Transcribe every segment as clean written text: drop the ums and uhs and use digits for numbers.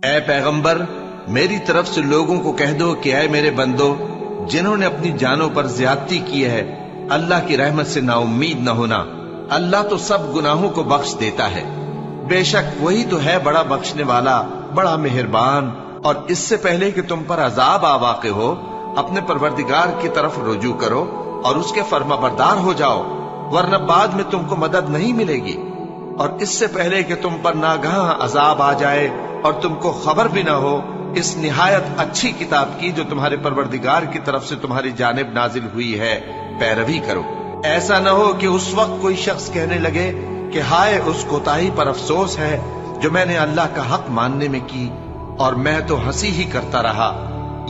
اے پیغمبر میری طرف سے لوگوں کو کہہ دو کہ اے میرے بندو جنہوں نے اپنی جانوں پر زیادتی کی ہے اللہ کی رحمت سے نا امید نہ ہونا، اللہ تو سب گناہوں کو بخش دیتا ہے، بے شک وہی تو ہے بڑا بخشنے والا بڑا مہربان۔ اور اس سے پہلے کہ تم پر عذاب آ واقع ہو اپنے پروردگار کی طرف رجوع کرو اور اس کے فرما بردار ہو جاؤ، ورنہ بعد میں تم کو مدد نہیں ملے گی۔ اور اس سے پہلے کہ تم پر ناگہاں عذاب آ جائے اور تم کو خبر بھی نہ ہو اس نہایت اچھی کتاب کی جو تمہارے پروردگار کی طرف سے تمہاری جانب نازل ہوئی ہے پیروی کرو۔ ایسا نہ ہو کہ اس وقت کوئی شخص کہنے لگے کہ ہائے اس کوتاہی پر افسوس ہے جو میں نے اللہ کا حق ماننے میں کی اور میں تو ہنسی ہی کرتا رہا،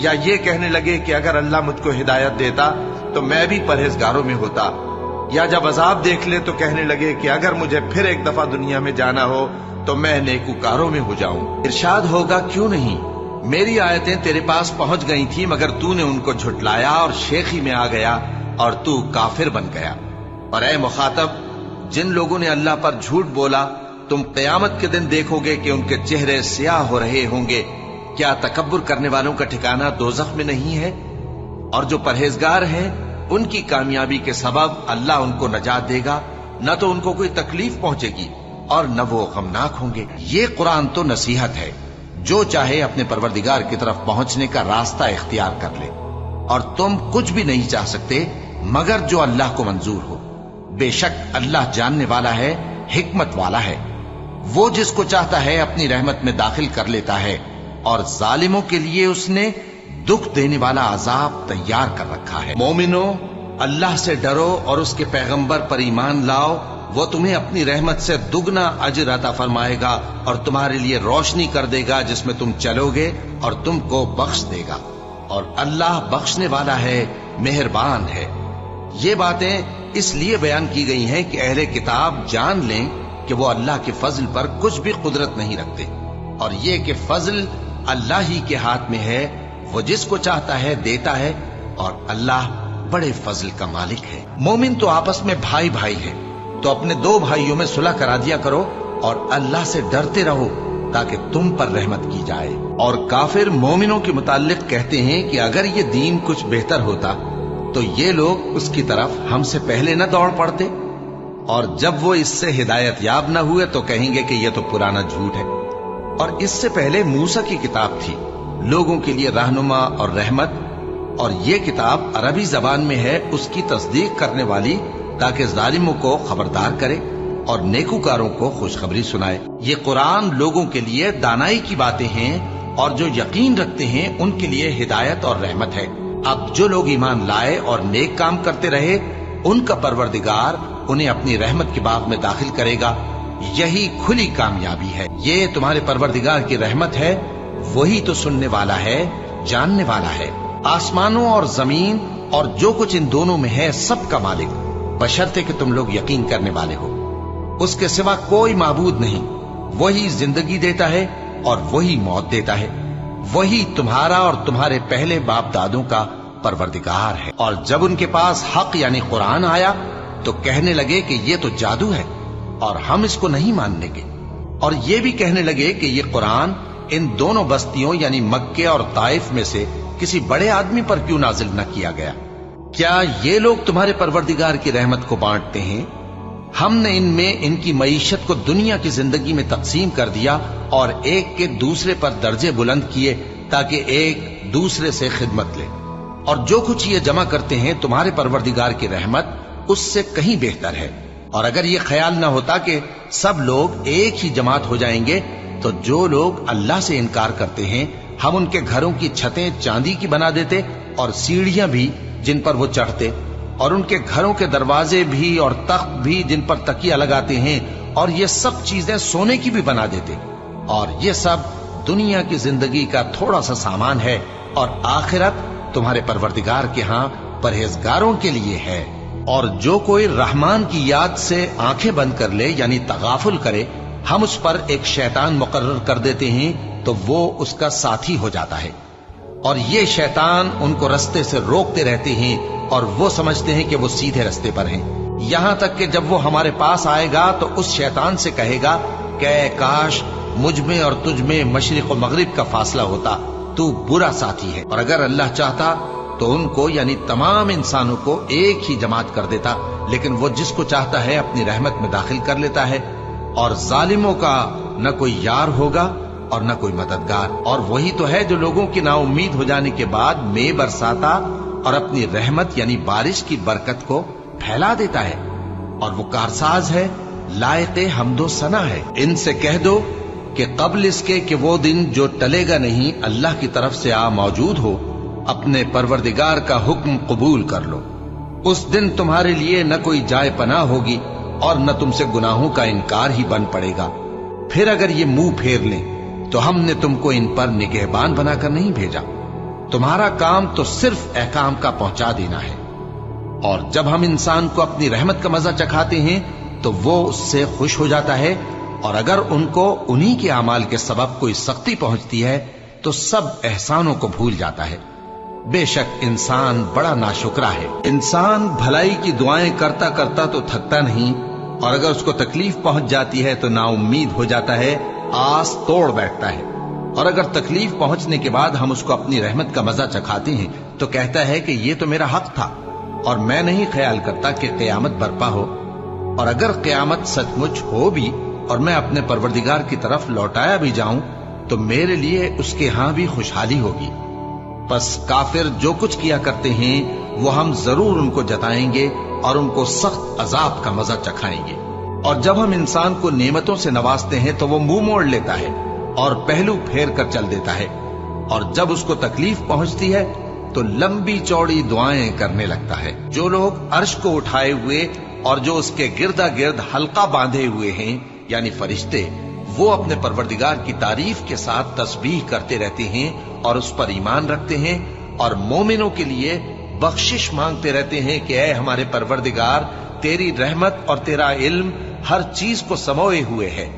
یا یہ کہنے لگے کہ اگر اللہ مجھ کو ہدایت دیتا تو میں بھی پرہیزگاروں میں ہوتا، یا جب عذاب دیکھ لے تو کہنے لگے کہ اگر مجھے پھر ایک دفعہ دنیا میں جانا ہو تو میں نیکوکاروں میں ہو جاؤں۔ ارشاد ہوگا کیوں نہیں، میری آیتیں تیرے پاس پہنچ گئی تھی مگر تو نے ان کو جھٹلایا اور شیخی میں آ گیا اور تو کافر بن گیا۔ اور اے مخاطب جن لوگوں نے اللہ پر جھوٹ بولا تم قیامت کے دن دیکھو گے کہ ان کے چہرے سیاہ ہو رہے ہوں گے، کیا تکبر کرنے والوں کا ٹھکانہ دوزخ میں نہیں ہے؟ اور جو پرہیزگار ہیں ان کی کامیابی کے سبب اللہ ان کو نجات دے گا، نہ تو ان کو کوئی تکلیف پہنچے گی اور نہ وہ غمناک ہوں گے۔ یہ قرآن تو نصیحت ہے، جو چاہے اپنے پروردگار کی طرف پہنچنے کا راستہ اختیار کر لے، اور تم کچھ بھی نہیں چاہ سکتے مگر جو اللہ کو منظور ہو۔ بے شک اللہ جاننے والا ہے، حکمت والا ہے، وہ جس کو چاہتا ہے اپنی رحمت میں داخل کر لیتا ہے، اور ظالموں کے لیے اس نے دکھ دینے والا عذاب تیار کر رکھا ہے۔ مومنو اللہ سے ڈرو اور اس کے پیغمبر پر ایمان لاؤ، وہ تمہیں اپنی رحمت سے دگنا اجر عطا فرمائے گا اور تمہارے لیے روشنی کر دے گا جس میں تم چلو گے اور تم کو بخش دے گا، اور اللہ بخشنے والا ہے، مہربان ہے۔ یہ باتیں اس لیے بیان کی گئی ہیں کہ اہل کتاب جان لیں کہ وہ اللہ کے فضل پر کچھ بھی قدرت نہیں رکھتے، اور یہ کہ فضل اللہ ہی کے ہاتھ میں ہے، وہ جس کو چاہتا ہے دیتا ہے، اور اللہ بڑے فضل کا مالک ہے۔ مومن تو آپس میں بھائی بھائی ہے، تو اپنے دو بھائیوں میں صلح کرا دیا کرو اور اللہ سے ڈرتے رہو تاکہ تم پر رحمت کی جائے۔ اور کافر مومنوں کے متعلق کہتے ہیں کہ اگر یہ دین کچھ بہتر ہوتا تو یہ لوگ اس کی طرف ہم سے پہلے نہ دوڑ پڑتے، اور جب وہ اس سے ہدایت یاب نہ ہوئے تو کہیں گے کہ یہ تو پرانا جھوٹ ہے۔ اور اس سے پہلے موسیٰ کی کتاب تھی لوگوں کے لیے رہنما اور رحمت، اور یہ کتاب عربی زبان میں ہے اس کی تصدیق کرنے والی تاکہ ظالموں کو خبردار کرے اور نیکوکاروں کو خوشخبری سنائے۔ یہ قرآن لوگوں کے لیے دانائی کی باتیں ہیں اور جو یقین رکھتے ہیں ان کے لیے ہدایت اور رحمت ہے۔ اب جو لوگ ایمان لائے اور نیک کام کرتے رہے ان کا پروردگار انہیں اپنی رحمت کے باغ میں داخل کرے گا، یہی کھلی کامیابی ہے۔ یہ تمہارے پروردگار کی رحمت ہے، وہی تو سننے والا ہے، جاننے والا ہے۔ آسمانوں اور زمین اور جو کچھ ان دونوں میں ہے سب کا مالک، بشرطے کہ تم لوگ یقین کرنے والے ہو۔ اس کے سوا کوئی معبود نہیں، وہی زندگی دیتا ہے اور وہی موت دیتا ہے، وہی تمہارا اور تمہارے پہلے باپ دادوں کا پروردگار ہے۔ اور جب ان کے پاس حق یعنی قرآن آیا تو کہنے لگے کہ یہ تو جادو ہے اور ہم اس کو نہیں ماننے گے، اور یہ بھی کہنے لگے کہ یہ قرآن ان دونوں بستیوں یعنی مکے اور طائف میں سے کسی بڑے آدمی پر کیوں نازل نہ کیا گیا؟ کیا یہ لوگ تمہارے پروردگار کی رحمت کو بانٹتے ہیں؟ ہم نے ان میں ان کی معیشت کو دنیا کی زندگی میں تقسیم کر دیا اور ایک کے دوسرے پر درجے بلند کیے تاکہ ایک دوسرے سے خدمت لے، اور جو کچھ یہ جمع کرتے ہیں تمہارے پروردگار کی رحمت اس سے کہیں بہتر ہے۔ اور اگر یہ خیال نہ ہوتا کہ سب لوگ ایک ہی جماعت ہو جائیں گے تو جو لوگ اللہ سے انکار کرتے ہیں ہم ان کے گھروں کی چھتیں چاندی کی بنا دیتے اور سیڑھیاں بھی جن پر وہ چڑھتے، اور ان کے گھروں کے دروازے بھی اور تخت بھی جن پر تکیہ لگاتے ہیں، اور یہ سب چیزیں سونے کی بھی بنا دیتے، اور یہ سب دنیا کی زندگی کا تھوڑا سا سامان ہے، اور آخرت تمہارے پروردگار کے ہاں پرہیزگاروں کے لیے ہے۔ اور جو کوئی رحمان کی یاد سے آنکھیں بند کر لے یعنی تغافل کرے، ہم اس پر ایک شیطان مقرر کر دیتے ہیں تو وہ اس کا ساتھی ہو جاتا ہے، اور یہ شیطان ان کو رستے سے روکتے رہتے ہیں اور وہ سمجھتے ہیں کہ وہ سیدھے رستے پر ہیں، یہاں تک کہ جب وہ ہمارے پاس آئے گا تو اس شیطان سے کہے گا کہ اے کاش مجھ میں اور تجھ میں مشرق و مغرب کا فاصلہ ہوتا تو برا ساتھی ہے، اور اگر اللہ چاہتا تو ان کو یعنی تمام انسانوں کو ایک ہی جماعت کر دیتا، لیکن وہ جس کو چاہتا ہے اپنی رحمت میں داخل کر لیتا ہے، اور ظالموں کا نہ کوئی یار ہوگا اور نہ کوئی مددگار۔ اور وہی تو ہے جو لوگوں کی نا امید ہو جانے کے بعد مے برساتا اور اپنی رحمت یعنی بارش کی برکت کو پھیلا دیتا ہے، اور وہ کارساز ہے، لائق حمد و ثنا ہے۔ ان سے کہہ دو کہ قبل اس کے کہ وہ دن جو ٹلے گا نہیں اللہ کی طرف سے آ موجود ہو، اپنے پروردگار کا حکم قبول کر لو۔ اس دن تمہارے لیے نہ کوئی جائے پناہ ہوگی اور نہ تم سے گناہوں کا انکار ہی بن پڑے گا۔ پھر اگر یہ منہ پھیر لیں تو ہم نے تم کو ان پر نگہبان بنا کر نہیں بھیجا، تمہارا کام تو صرف احکام کا پہنچا دینا ہے۔ اور جب ہم انسان کو اپنی رحمت کا مزہ چکھاتے ہیں تو وہ اس سے خوش ہو جاتا ہے، اور اگر ان کو انہی کے اعمال کے سبب کوئی سختی پہنچتی ہے تو سب احسانوں کو بھول جاتا ہے۔ بے شک انسان بڑا ناشکرا ہے۔ انسان بھلائی کی دعائیں کرتا کرتا تو تھکتا نہیں، اور اگر اس کو تکلیف پہنچ جاتی ہے تو نا امید ہو جاتا ہے، آس توڑ بیٹھتا ہے۔ اور اگر تکلیف پہنچنے کے بعد ہم اس کو اپنی رحمت کا مزہ چکھاتے ہیں تو کہتا ہے کہ یہ تو میرا حق تھا، اور میں نہیں خیال کرتا کہ قیامت برپا ہو۔ اور اگر قیامت سچ مچ ہو بھی اور میں اپنے پروردگار کی طرف لوٹایا بھی جاؤں تو میرے لیے اس کے ہاں بھی خوشحالی ہوگی۔ بس کافر جو کچھ کیا کرتے ہیں وہ ہم ضرور ان کو جتائیں گے اور ان کو سخت عذاب کا مزہ چکھائیں گے۔ اور جب ہم انسان کو نعمتوں سے نوازتے ہیں تو وہ منہ موڑ لیتا ہے اور پہلو پھیر کر چل دیتا ہے، اور جب اس کو تکلیف پہنچتی ہے تو لمبی چوڑی دعائیں کرنے لگتا ہے۔ جو لوگ عرش کو اٹھائے ہوئے اور جو اس کے گردا گرد حلقہ باندھے ہوئے ہیں یعنی فرشتے، وہ اپنے پروردگار کی تعریف کے ساتھ تسبیح کرتے رہتے ہیں اور اس پر ایمان رکھتے ہیں، اور مومنوں کے لیے بخشش مانگتے رہتے ہیں کہ اے ہمارے پروردگار، تیری رحمت اور تیرا علم ہر چیز کو سموئے ہوئے ہے،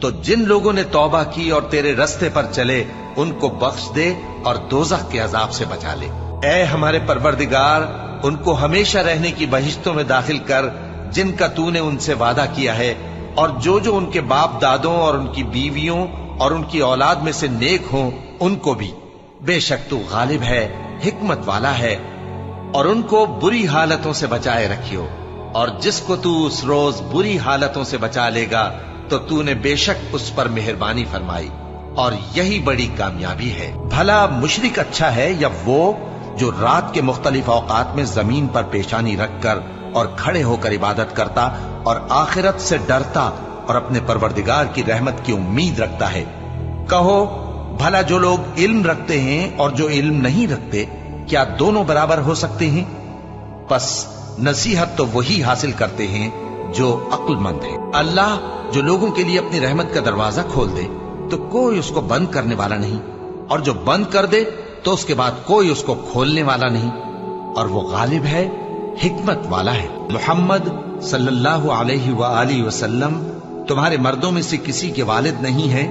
تو جن لوگوں نے توبہ کی اور تیرے رستے پر چلے ان کو بخش دے اور دوزخ کے عذاب سے بچا لے۔ اے ہمارے پروردگار، ان کو ہمیشہ رہنے کی بہشتوں میں داخل کر جن کا تو نے ان سے وعدہ کیا ہے، اور جو جو ان کے باپ دادوں اور ان کی بیویوں اور ان کی اولاد میں سے نیک ہوں ان کو بھی۔ بے شک تو غالب ہے، حکمت والا ہے۔ اور ان کو بری حالتوں سے بچائے رکھیو، اور جس کو تو اس روز بری حالتوں سے بچا لے گا تو تو نے بے شک اس پر مہربانی فرمائی، اور یہی بڑی کامیابی ہے۔ بھلا مشرک اچھا ہے یا وہ جو رات کے مختلف اوقات میں زمین پر پیشانی رکھ کر اور کھڑے ہو کر عبادت کرتا اور آخرت سے ڈرتا اور اپنے پروردگار کی رحمت کی امید رکھتا ہے۔ کہو بھلا جو لوگ علم رکھتے ہیں اور جو علم نہیں رکھتے کیا دونوں برابر ہو سکتے ہیں؟ پس نصیحت تو وہی حاصل کرتے ہیں جو عقل مند ہے۔ اللہ جو لوگوں کے لیے اپنی رحمت کا دروازہ کھول دے تو کوئی اس کو بند کرنے والا نہیں، اور جو بند کر دے تو اس کے بعد کوئی اس کو کھولنے والا نہیں، اور وہ غالب ہے، حکمت والا ہے۔ محمد صلی اللہ علیہ وآلہ وسلم تمہارے مردوں میں سے کسی کے والد نہیں ہے،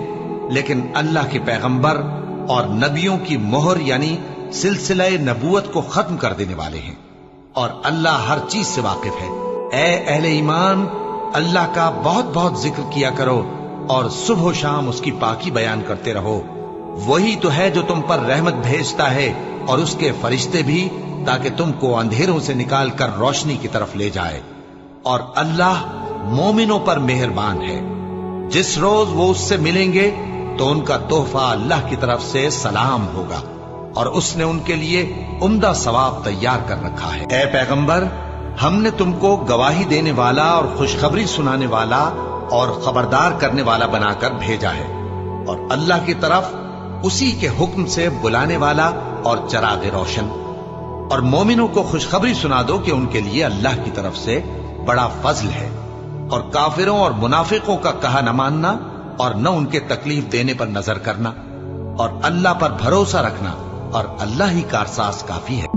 لیکن اللہ کے پیغمبر اور نبیوں کی مہر یعنی سلسلہ نبوت کو ختم کر دینے والے ہیں، اور اللہ ہر چیز سے واقف ہے۔ اے اہل ایمان، اللہ کا بہت بہت ذکر کیا کرو اور صبح و شام اس کی پاکی بیان کرتے رہو۔ وہی تو ہے جو تم پر رحمت بھیجتا ہے اور اس کے فرشتے بھی، تاکہ تم کو اندھیروں سے نکال کر روشنی کی طرف لے جائے، اور اللہ مومنوں پر مہربان ہے۔ جس روز وہ اس سے ملیں گے تو ان کا تحفہ اللہ کی طرف سے سلام ہوگا، اور اس نے ان کے لیے عمدہ ثواب تیار کر رکھا ہے۔ اے پیغمبر، ہم نے تم کو گواہی دینے والا اور خوشخبری سنانے والا اور خبردار کرنے والا بنا کر بھیجا ہے، اور اللہ کی طرف اسی کے حکم سے بلانے والا اور چراغ روشن۔ اور مومنوں کو خوشخبری سنا دو کہ ان کے لیے اللہ کی طرف سے بڑا فضل ہے، اور کافروں اور منافقوں کا کہا نہ ماننا اور نہ ان کے تکلیف دینے پر نظر کرنا، اور اللہ پر بھروسہ رکھنا، اور اللہ ہی کارساز کافی ہے۔